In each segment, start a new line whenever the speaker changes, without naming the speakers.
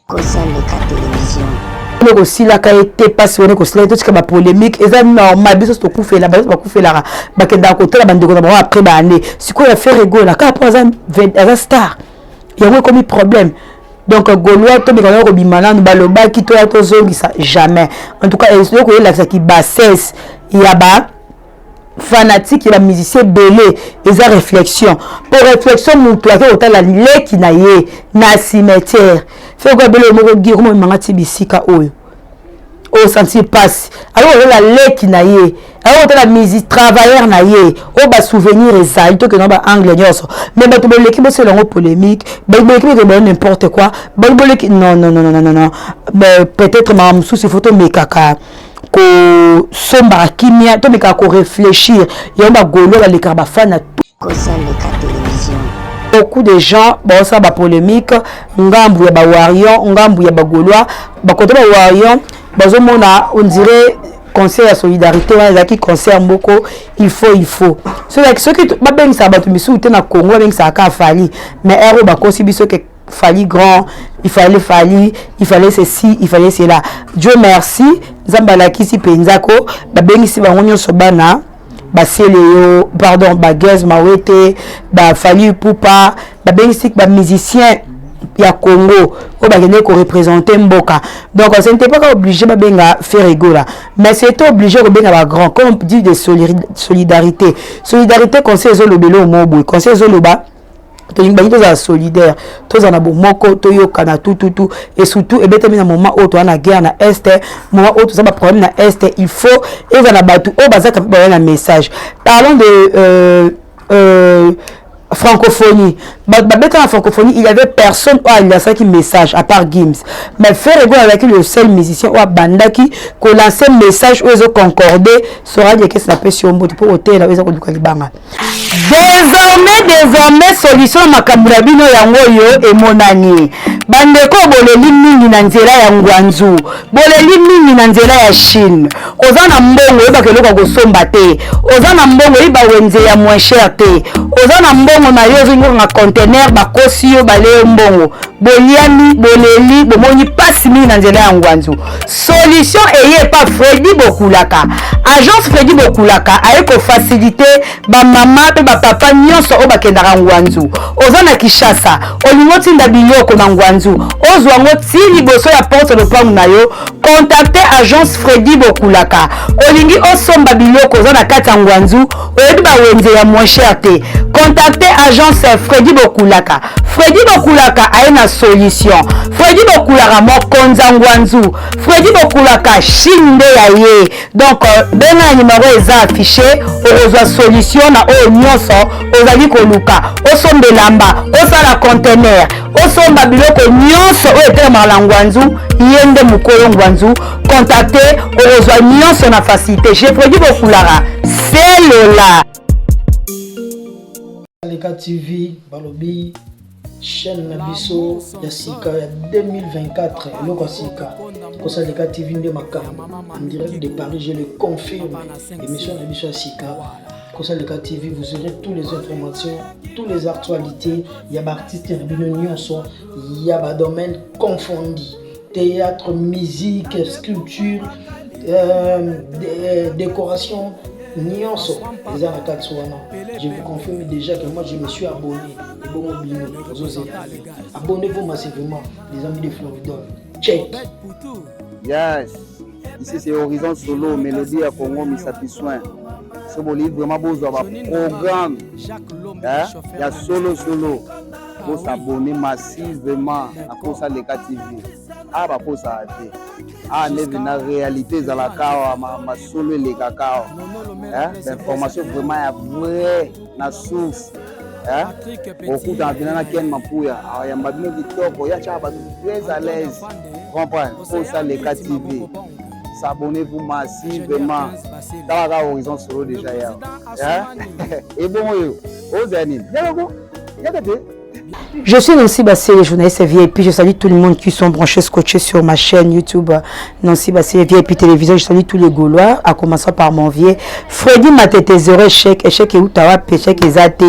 Le aussi la qualité passe on est aussi là tout ce qui est polémique et ça normal biso to kufa la base ba kufa la ba ke da côté la bande ko ba après ba année si quoi faire rigolo la ka après un star il y a comme problème donc Gaulois to bikana ko bimana no baloba ki to ya to zongisa jamais en tout cas il y a la qui bassesse il y a ba fanatique et la musicien belé et sa réflexion pour réflexion mon toi que la leki na ye na cimetière fait quoi belé mo ko giro mo mangati bisika oyo o senti passe alors la leki na ye alors la musique travailleur na ye o ba souvenir ezali to que no ba angle nyoso mais ba to beleki bo c'est longo polémique ba beleki ko n'importe quoi ba beleki non mais peut-être ma sous ces photos mais kaka ko somba kimia to meka ko réfléchir yo ba golo ba leka ba fana beaucoup de gens bon ça ba polémique ngambu ya ba warion ngambu ya ba golois ba côté ba warion bazo mona on dirait conseil à solidarité là qui concerne beaucoup il faut ceux qui ba ben ça ba to misu te na Congo ben ça ka fali mais ero ba ko sibiso que fallait grand, il fallait ceci, il fallait cela. Dieu merci, Zambala kisi penzako, ba bengisi ba ngonyo sobana, ba seleo, pardon, ba gaz mawete, ba fali pupa, ba bengisi ba musicien ya Congo, o ba gene ko représenter mboka. Donc on n'était pas obligé ba benga faire rigola, mais c'était obligé ko benga ba grand, comme on dit de solidarité. Solidarité conseil zolobelo mobo, conseil zoloba tous à solidaire tous en abo moko to yokana tout et surtout et bête na moment où to na guerre na est moment où tout ça ba problème na est il faut et za na batu o bazaka ba na message parlons de francophonie babeta en francophonie il y avait personne il y a ça qui message à part Gims mais faire égaux avec le seul musicien ou bandaki ko lancer message aux autres concordés sera des que ça peut sur mot pour hôtel avec ça ko dukali désormais solution makambula bino yango yo emonani bandeko boleli mingi na nzela ya ngwanzu boleli mingi na nzela ya Chine oza na mbongo yeba keloko kosomba te oza na mbongo yeba wenze ya moins cher te oza na mbongo na yo zingo na conteneur bakosi yo bale mbongo boliami boleli bomoni pasi mingi na nzela ya ngwanzu solution eye pa Freddy Bokulaka agence Freddy Bokulaka aye ko faciliter ba mama pe ba papa nyonso o bakendaka ngwanzu oza na Kishasa olingo tinda biloko na ngwanzu ozwa ngo ti liboso ya porte de pangu na yo contacter agence Freddy Bokulaka olingi osomba biloko oza na kati ya ngwanzu oyebi ba wenze ya moins cher te contacter agence Freddy Bokulaka Freddy Bokulaka aye na solution Freddy Bokulaka mokonza ngwanzu Freddy Bokulaka shinde ya ye donc benga numéro eza affiché ozwa solution na o nyonso ozali koluka osombelamba osala conteneur osomba biloko nyonso o etema la ngwanzu yende mukolo ngwanzu contacter ozwa nyonso na facilité chez Freddy Bokulaka c'est le là
Leka TV balobi chaîne na biso ya sika ya 2024 eloko sika kosa Leka TV nde makambo en direct de Paris je le confirme émission na biso ya sika kosa Leka TV vous aurez toutes les informations toutes les actualités ya ba artistes na bino nyonso ya ba domaine confondu théâtre musique sculpture décoration nyonso eza na kati wana je vous confirme déjà que moi je me suis abonné et bon bino abonnez-vous massivement les amis de Floridor check
yes ici c'est Horizon Solo Mélodie à Congo Misapi Soin ce bon livre vraiment besoin d'un programme il y a solo pour s'abonner massivement à cause de Leka TV ah bah pour ça ah mais la réalité dans la cas ma solo les cacao l'information vraiment est vraie na source beaucoup d'environnement qui est mapouya il y a madame Victor ya chaba très à l'aise comprendre pour ça Leka TV s'abonnez-vous massivement dans la Horizon Solo déjà hier et bon aux années
je suis Nancy Bassé, les journalistes VIP. Je salue tout le monde qui sont branchés, scotchés sur ma chaîne YouTube Nancy Bassé, VIP Télévision. Je salue tous les Gaulois, à commencer par mon vieux Freddy Matete, zéro échec et Outawa, échec et Zate.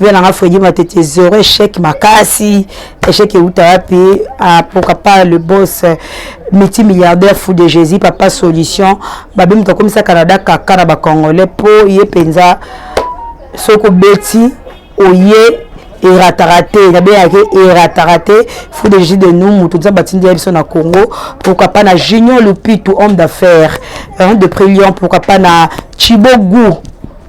venanga Freddy Matete zéro échec makasi échec et utapi pourquoi pas le boss multimilliardaire fou de Jésus papa solution babim to comme ça Canada kaka na ba congolais po ye penza soko beti oye eratarate na bien eratarate fou de Jésus de nous tout ça batindi biso na Congo pourquoi pas na Junior Lupitu homme d'affaires de Prilion pourquoi pas na Chibogu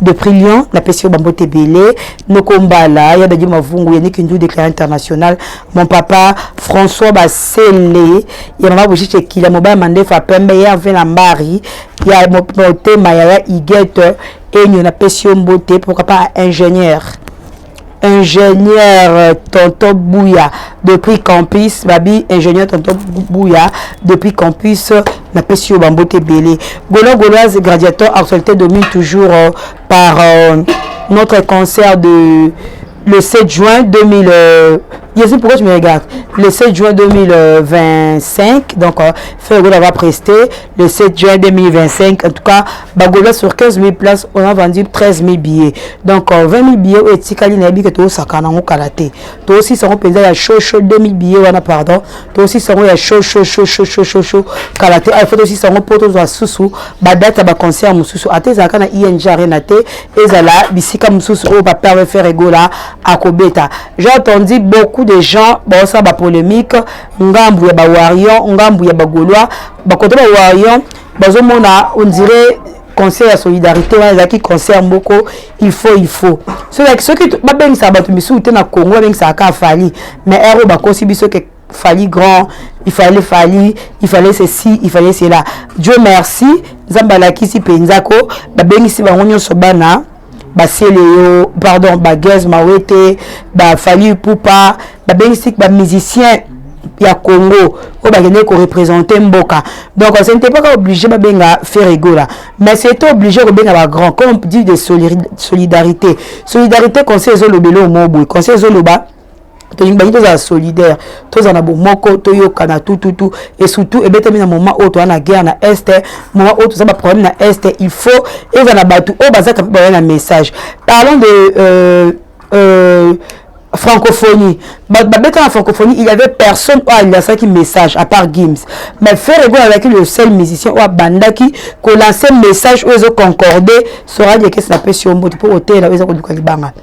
de Prilion, la PCO Bambote Belé, Nokombala, il y a des mavungu, il y a des déclaré international. Mon papa François Bassele, il y a maman Bouchi qui a mobile mandé fa pembe, il y a la Marie, il y a moté Maya Iguette, et il y a la PCO Mbote, pourquoi pas ingénieur Tonton Bouya depuis campus Babi ingénieur Tonton Bouya depuis campus na PCO Bambote Belé Gauloise Gladiateur actualité domine toujours par notre concert de le 7 juin 2000 je sais pourquoi tu me regardes le 7 juin 2025 donc Ferregola va prester le 7 juin 2025 en tout cas Bagola sur 15 000 places on a vendu 13 000 billets donc 20 000 billets et Tikali Nabi que tout ça kanango kalaté toi aussi ça on peut dire chaud 2 000 billets on pardon toi aussi ça on ya chaud kalaté il faut aussi ça on poto za susu ba date ba concert mususu ateza kana ING arena te ezala bisika mususu o ba père Ferregola à Kobeta. J'ai entendu beaucoup de gens, bon ça va polémique, ngambu ya ba warion, ngambu ya ba gaulois, ba côté ba warion, bazo mona on dirait conseil à solidarité, on a qui concerne beaucoup, il faut. Ceux qui ba ben ça ba tumisu te na Congo ben ça ka fali, mais ero ba konsibiso que fali grand, il fallait ceci, il fallait cela. Dieu merci, Zambala kisi penzako, ba ben si ba ngonyo sobana Baseleo, pardon, Bagaz Mawete, Fali Poupa, Bengisi, musicien ya Congo, au bagné qu'on représentait Mboka. Donc on n'était pas obligé de faire Ferregola, mais c'était obligé de faire grand, comme on dit de solidarité. Solidarité, conseil Zolobelo Mobo, conseil Zoloba. Tous solidaire, tous en abo moko, toyo kana tout et surtout et bien moment où tu as la guerre na est, moment où tu as problème na est, il faut et en abatu au bazar un message. Parlons de francophonie. Dans la francophonie, il y avait personne il y a ça qui message à part Gims. Mais Ferregola avec le seul musicien ou Bandaki qu'on lance un message aux autres concordés sera des questions appelées sur mot pour hôtel avec du Kalibanga.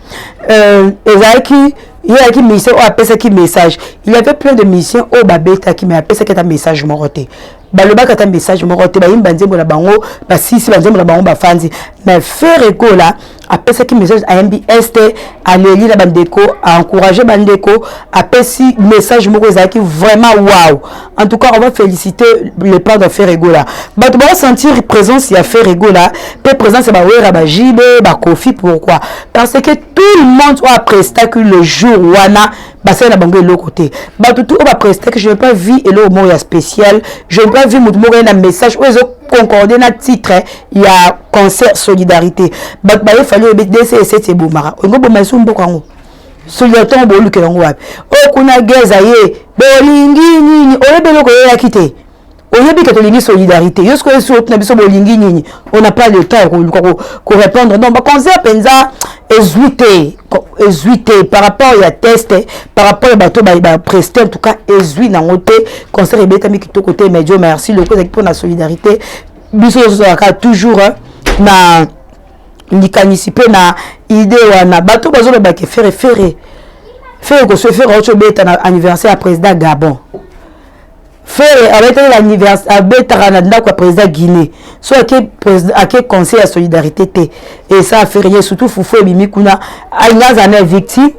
Il y a qui mission ou appelle ça qui message. Il y avait plein de missions au babeta qui m'a appelé ça qui est un message moroté. Baloba kata message moroté ba imbanze bola bango ba sisi banze bola bango ba fanzi mais Ferregola appelle ça qui message à MBST à leli la bandeko à encourager bandeko appelle si message moko qui vraiment waouh. En tout cas on va féliciter le père de Ferregola. Ba tu vas sentir présence il y a Ferregola, peu présence ba wera ba jibe ba kofi pourquoi? Parce que tout le monde a presté que le jour wana basé na bango l'autre côté. Ba tout va prester que je n'ai pas vu et le mot spécial, je n'ai pas vu mon mot un message où ils ont concordé na titre il y a concert solidarité. Ba il fallait BDC c'est boumara. On go bomasu mbokango. Solidarité on bolu ke ngo wapi. O kuna geza ye bolingi nini o lebelo ko ya kité. On a dit que tu solidarité. On n'a pas le temps pour répondre. Donc, concert penza exuité par rapport à test, par rapport à bateau presté en tout cas exuité dans le concert et bêta qui tout côté mais Dieu merci le côté pour la solidarité. Biso toujours na participer na idée na bateau bazo ba ke faire que se faire autre bêta anniversaire à président Gabon. Faire avec l'anniversaire à Bétaranda quoi président Guinée soit à quel conseil à solidarité et ça a fait rien surtout Foufou et Mimi Kuna à victime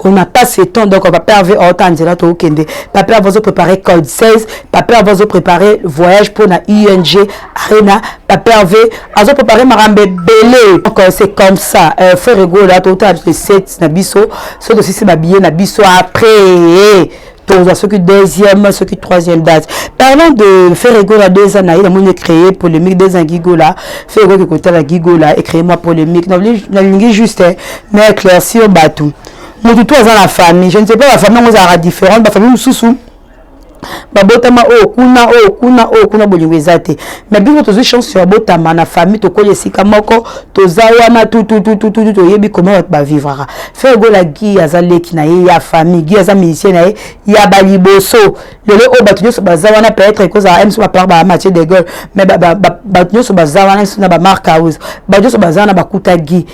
on n'a pas ce temps donc on va perdre autant de temps Kende papa va préparer code 16 papa va préparer voyage pour la ING Arena papa va préparer Marambe Belé donc c'est comme ça Ferregola total de 7 na biso c'est aussi c'est ma billet na biso après ceux qui deuxième, ceux qui troisième date. Parlons de Ferregola 2 ans, il a créé polémique 2 ans Gigola. Ferregola qui côté la Gigola et créé moi polémique. La ligne juste, mais éclaircir batou. Nous tous dans la famille. Je ne sais pas la famille nous a différente. La famille nous sous. babotama kuna bolingo ezate mais bino tozo chance sur botama na famille to koye sika moko toza wana tout yebi comment ba vivre faire go la gi azaleki na ye ya famille gi aza musicien na ye ya baliboso lelo o batunyo so baza wana peut-être cause a MC ba ba Mathieu de Gaulle mais batunyo so baza wana na ba marque house batunyo so baza na bakuta gi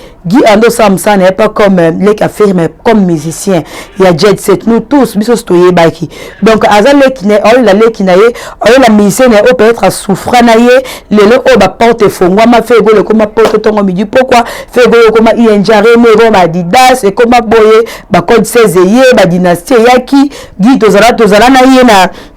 ando samsa n'est pas comme les cafés mais comme musicien il y a jet set nous tous biso stoye baki donc azaleki ne la leki na ye la musicien na o peut-être souffra na ye lelo o ba porte fongwa ma fait go le comme porte tongo midi pourquoi fait go comme ienjare me ba Adidas et comme boye ba code 16 ye ba dynastie yaki gi tozala na ye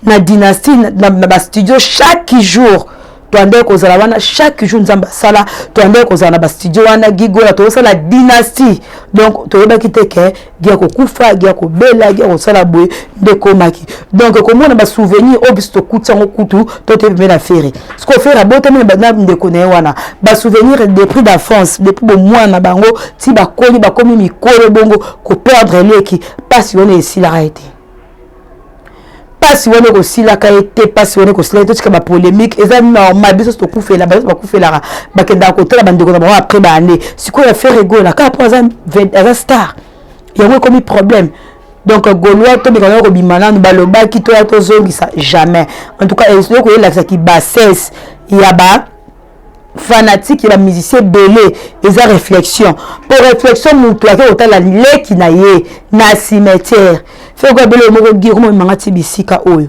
na dynastie na ba studio chaque jour toande kozala wana chaque jour nzamba sala toande kozala na ba studio wana gigola to sala dynastie donc toyeba kiteke gia ko kufa gia ko bela gia ko sala boye de komaki donc komona ba souvenir obisto kutsango kutu to te be na fere ce qu'on fait la bote me ba de connait wana ba souvenir des prix de France depuis bo mwana bango ti ba koli ba komi mikolo bongo ko perdre leki passion et si l'arrêter si on est aussi la qualité pas si on est aussi là tout ce qui est polémique et ça normal biso to kufela ba kufela ba kenda ko tela bande ko ba après ba année si quoi faire rigolo la ka pour un star il y a comme problème donc Gaulois to bikana ko bimana no baloba ki to zongi ça jamais en tout cas il ko la qui bassesse il y a ba fanatique et la musicien belé et sa réflexion pour réflexion nous toi que la leki na ye na cimetière fait quoi belé mo gi ko mangati bisika oyo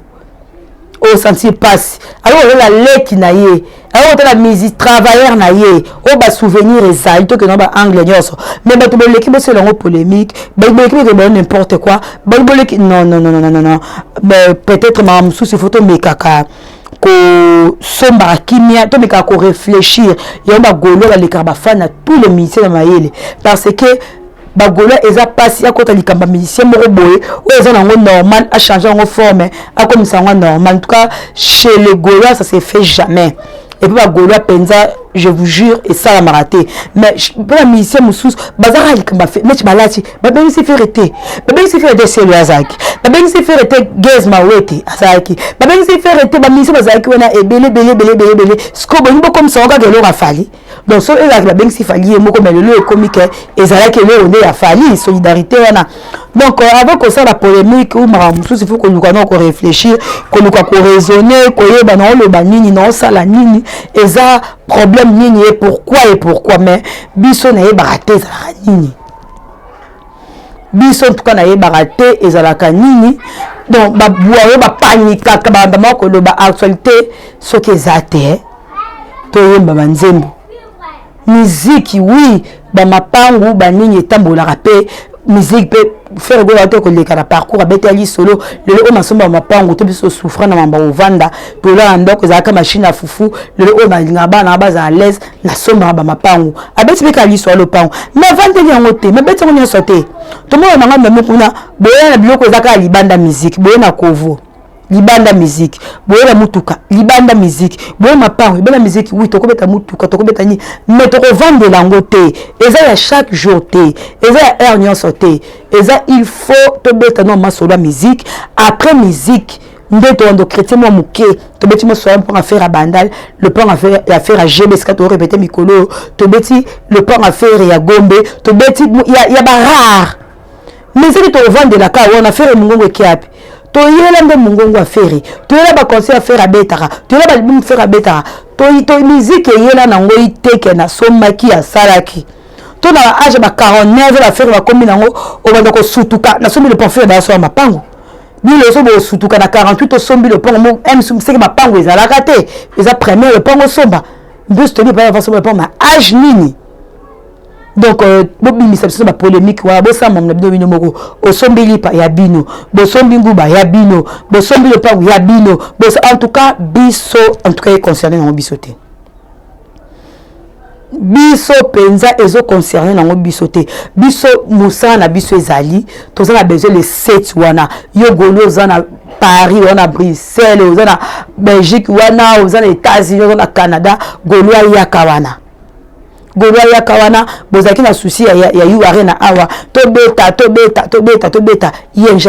o sentir passe alors la leki na ye alors la musique travailleur na ye o ba souvenir ezali to que no ba angle nyoso mais ba to beleki bo selon polémique ba beleki be n'importe quoi ba beleki non mais peut-être ma souci photo mekaka ko somba kimia to meka ko réfléchir yamba golo ba le karbafana tous les musiciens na mayele parce que ba golo eza passe ya kota likamba musicien moko boye o eza nango normal a changer en forme a comme ça normal en tout cas chez les Gaulois ça se fait jamais et puis ba Gaulois penza je vous jure et ça la maraté mais pour la musicien moussous bazara likamba fait mais malati ba ben se faire été ba ben se faire de c'est azaki ba ben se faire été gaz mawete azaki ba ben se faire été ba musicien bazaki wana e belé sko bo nibo comme ça on ga gelo rafali donc so ezaki ba ben se fali e moko mais le comique ezalaki le on a fali solidarité wana donc avant que ça la polémique ou mara moussous il faut que nous qu'on réfléchir que nous qu'on raisonner ko yeba na le banini non ça la nini eza problème nini et pourquoi mais biso na baraté ezalaka nini biso en tout cas na baraté ezalaka nini donc ba boyo ba panika ka ba moko lo ba actualité soki ezate to yemba banzembo musique oui ba mapangu ba nini etambolaka pe musique peut faire go auto que les parcours abetali solo le o masomba mapango to biso souffrant na mamba ovanda to la ndoko za ka machine à fufu le o na ngaba na baza à l'aise na somba ba mapango abeti be kali so lo pango mais vante yango te mais beti ngonya sote to mo na ngamba me kuna boya na biloko za ka libanda musique boya na kovo libanda musique boya mutuka libanda musique boya mapango libanda musique oui to ko beta mutuka to ko beta ni mais to ko vendre lango te eza ya chaque jour te eza ya heure nyon sote eza il faut to beta no masolo musique après musique ndeto ndo chrétien mo muke to beti mo so pour faire à bandal le plan à faire à GB ska to répéter mikolo to beti le plan à faire ya gombe to beti ya ba rare mais c'est to vendre la ka on a fait mungongo kiapi to yela mbe mungongo affaire to yela ba conseil à faire à betara to yela ba bim faire à betara to musique yela nango iteke na somaki ya salaki to na age ba 49 la faire ba komi nango o banda ko sutuka na sombi le pont faire ba so mapango ni le so bo sutuka na 48 to sombi le pont mo m sum seke mapango ezala kate eza premier le pont somba bus to ni ba va so le pont ma age nini donc bobi misabso ba polémique wa bo sama na bino moko o sombi lipa ya bino bo sombi nguba ya bino bo sombi le pango ya bino bo en tout cas biso en tout cas est concerné dans bisoté biso penza ezo concerné dans bisoté biso musa na biso ezali to za besoin les 7 wana yo golo za na Paris wana Bruxelles za na Belgique wana za na États-Unis za na Canada golo ya kawana Golo yaka wana bozaki na souci ya yu arena awa to beta ING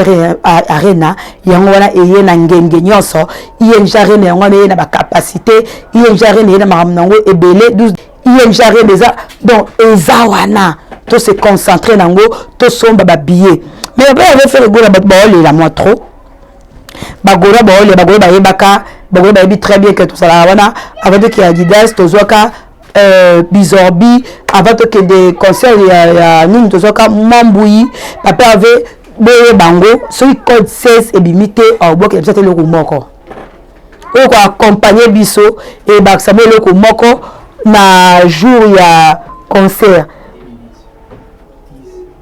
arena yango wana eye na ngenge nyonso ING arena yango wana eye na ba capacité ING arena eye na makambo ebele 12 ING arena eza donc eza wana to se concentrer nango to somba ba billet mais après avait fait gola ba la moi trop bagola ba yebaka bagola ba yebi très bien que tout ça là wana avant que Adidas tozoka Bizorbi avant que des concerts ya nini tozoka Mambouyi papa avait boye bango sur code 16 et bimité au bloc et peut-être le moko o ko accompagner biso et baksamo le moko na jour ya concert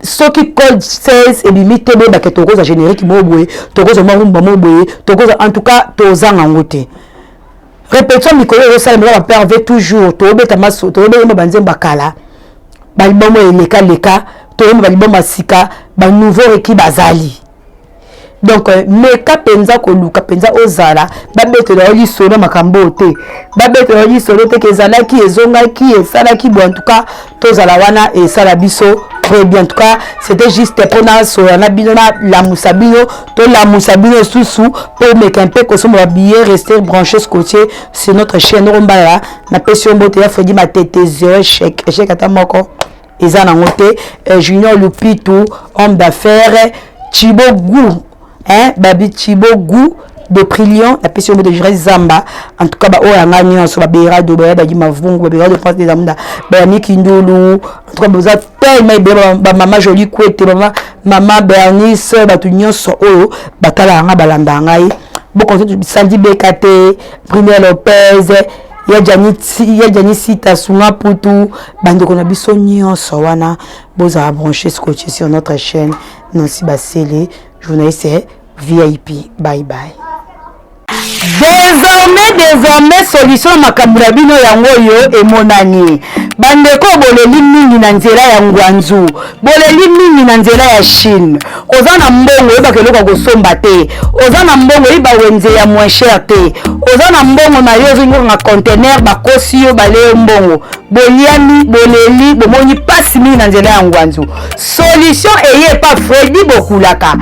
ce qui code 16 et limite be ba ke tokoza générique mo boye tokoza marumba mo boye tokoza en tout cas tozanga ngote répétition mikolo yo sala ba perve toujours to beta maso to be mo banzemba kala ba libomo eleka to ba libomo sika ba nouveau équipe bazali donc meka penza ko luka penza ozala ba betela oli solo makambo te ba betela oli solo te kezala ki ezonga ki esala ki bo en tout cas tozala wana et sala biso très bien en tout cas c'était juste pour na so na bino na la musabino to la musabino sous pour meka un peu ko so bien rester branché scotché sur notre chaîne Rombala na pession bote ya Freddy Matete 0 chèque ata moko ezana ngote Junior Lupitu homme d'affaires Chibogou hein babi Chibogou de Prilion la pession de Jurez Zamba en tout cas ba oyanga nyonso ba bera do ba di mavungu ba bera de France des amunda ba Mikindulu en tout cas boza tellement ba maman jolie kwete maman Bernice ba tu nyonso oyo batala nga balanda ngai boko Sandy Bekate Premier Lopez ya Janisi Tasunga Putu bandeko na biso nyonso wana boza brancher scotché sur notre chaîne Nancy Basele journaliste VIP bye bye. Désormais solution makambula bino yango yo emonani bandeko boleli mingi na nzela ya ngwanzu boleli mingi na nzela ya Chine oza na mbongo yeba keloko kosomba te oza na mbongo yeba wenze ya moins cher te oza na mbongo na yo zingo na conteneur bakosi yo bale mbongo boliami boleli bomoni pasi mingi na nzela ya ngwanzu solution eye pa Freddy Bokulaka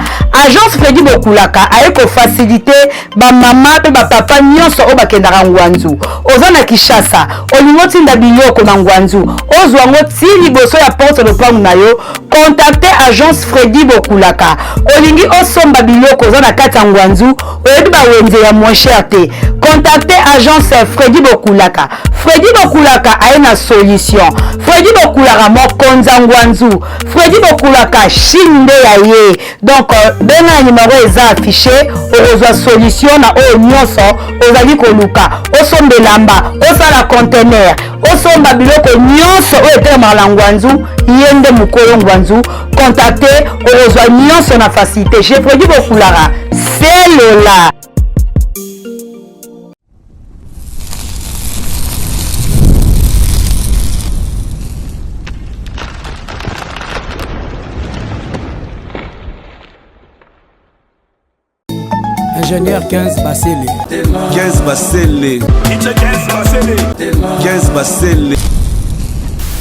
agence Freddy Bokulaka aye ko faciliter ba mama pe ba papa nyonso o bakendaka ngwanzu oza na Kishasa olingo tinda biloko na ngwanzu ozwa ngo ti liboso ya porte de pangu na yo contacter agence Freddy Bokulaka olingi osomba biloko oza na kati ya ngwanzu oyebi ba wenze ya moins cher te contacter agence Freddy Bokulaka Freddy Bokulaka aye na solution Freddy Bokulaka mokonza ngwanzu Freddy Bokulaka shinde ya ye donc benga numéro eza affiché ozwa solution na o nyonso ozali koluka osombelamba osala conteneur osomba biloko nyonso oyo etelemaka na ngwanzu ye nde mokolo ngwanzu contacte ozwa nyonso na facilité chez Freddy Bokulaka c'est lola.
Ingénieur 15 Basile.
15 Basile. 15 Basile.